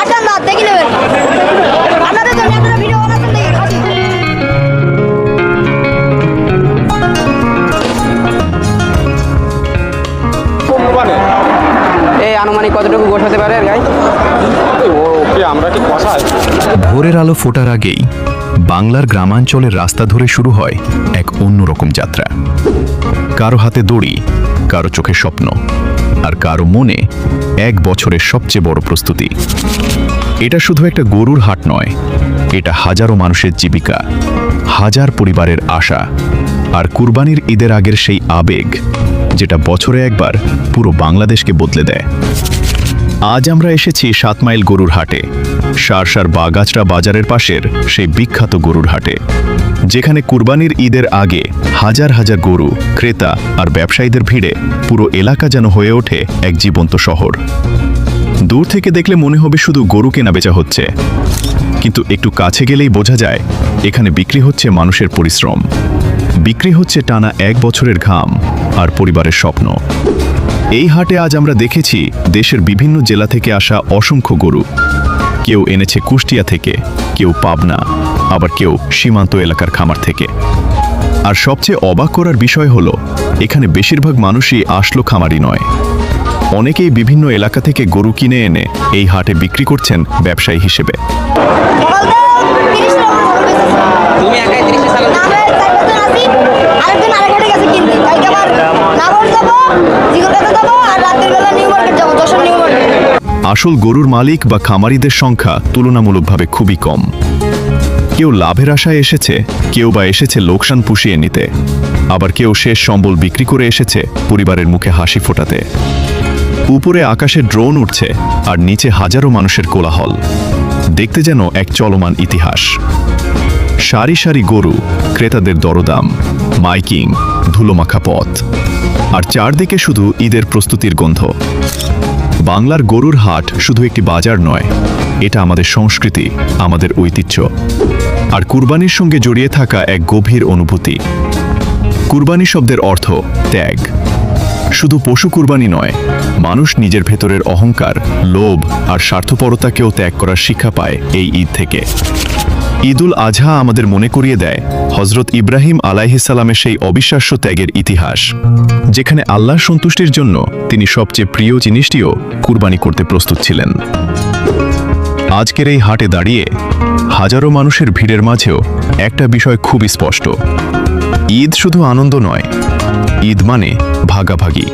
আসেন না দেখে নেবেন আপনাদের জন্য একটা ভিডিও বানাচ্ছেন দেখি খাসি এই আনুমানিক কতটুকু গোশ হতে পারে গাই? ভোরের আলো ফোটার আগেই বাংলার গ্রামাঞ্চলের রাস্তা ধরে শুরু হয় এক অন্যরকম যাত্রা। কারো হাতে দড়ি, কারো চোখে স্বপ্ন, আর কারো মনে 1 বছরের সবচেয়ে বড় প্রস্তুতি। এটা শুধু একটা গরুর হাট নয়, এটা হাজারো মানুষের জীবিকা, হাজার পরিবারের আশা, আর কুরবানির ঈদের আগের সেই আবেগ যেটা বছরে একবার পুরো বাংলাদেশকে বদলে দেয়। আজ আমরা এসেছি 7 মাইল গরুর হাটে, সারসার বাগাছড়া বাজারের পাশের সেই বিখ্যাত গরুর হাটে, যেখানে কুরবানির ঈদের আগে হাজার হাজার গরু, ক্রেতা আর ব্যবসায়ীদের ভিড়ে পুরো এলাকা যেন হয়ে ওঠে এক জীবন্ত শহর। দূর থেকে দেখলে মনে হবে শুধু গরু কেনা বেচা হচ্ছে, কিন্তু একটু কাছে গেলেই বোঝা যায় এখানে বিক্রি হচ্ছে মানুষের পরিশ্রম, বিক্রি হচ্ছে টানা 1 বছরের ঘাম আর পরিবারের স্বপ্ন। এই হাটে আজ আমরা দেখেছি দেশের বিভিন্ন জেলা থেকে আসা অসংখ্য গরু। কেউ এনেছে কুষ্টিয়া থেকে, কেউ পাবনা, আবার কেউ সীমান্ত এলাকার খামার থেকে। আর সবচেয়ে অবাক করার বিষয় হলো এখানে বেশিরভাগ মানুষই আসলো খামারি নয়, অনেকেই বিভিন্ন এলাকা থেকে গরু কিনে এনে এই হাটে বিক্রি করছেন ব্যবসায়ী হিসেবে। তুমি একাই 30 সাল আরেকজন আরেক হাটে গেছে কিনতে কালকে আবার নাগর যাবো জিগরকাতে যাবো আর রাতের বেলা নিউ মার্কেট যাবো যশোর নিউ মার্কেট। আসল গরুর মালিক বা খামারিদের সংখ্যা তুলনামূলকভাবে খুবই কম। কেউ লাভের আশায় এসেছে, কেউ বা এসেছে লোকসান পুষিয়ে নিতে, আবার কেউ শেষ সম্বল বিক্রি করে এসেছে পরিবারের মুখে হাসি ফোটাতে। উপরে আকাশে ড্রোন উঠছে আর নিচে হাজারো মানুষের কোলাহল, দেখতে যেন এক চলমান ইতিহাস। সারি সারি গরু, ক্রেতাদের দরদাম, মাইকিং, ধুলোমাখা পথ, আর চারদিকে শুধু ঈদের প্রস্তুতির গন্ধ। বাংলার গরুর হাট শুধু একটি বাজার নয়, এটা আমাদের সংস্কৃতি, আমাদের ঐতিহ্য, আর কুরবানির সঙ্গে জড়িয়ে থাকা এক গভীর অনুভূতি। কুরবানি শব্দের অর্থ ত্যাগ। শুধু পশু কুরবানি নয়, মানুষ নিজের ভেতরের অহংকার, লোভ আর স্বার্থপরতাকেও ত্যাগ করার শিক্ষা পায় এই ঈদ থেকে। ঈদুল আজহা আমাদের মনে করিয়ে দেয় হযরত ইব্রাহিম আলাইহিসসালামের সেই অবিশ্বাস্য ত্যাগের ইতিহাস, যেখানে আল্লাহর সন্তুষ্টির জন্য তিনি সবচেয়ে প্রিয় জিনিসটিও কুরবানি করতে প্রস্তুত ছিলেন। আজকের এই হাটে দাঁড়িয়ে হাজারো মানুষের ভিড়ের মাঝেও একটা বিষয় খুবই স্পষ্ট: ঈদ শুধু আনন্দ নয়, ঈদ মানে ভাগাভাগি।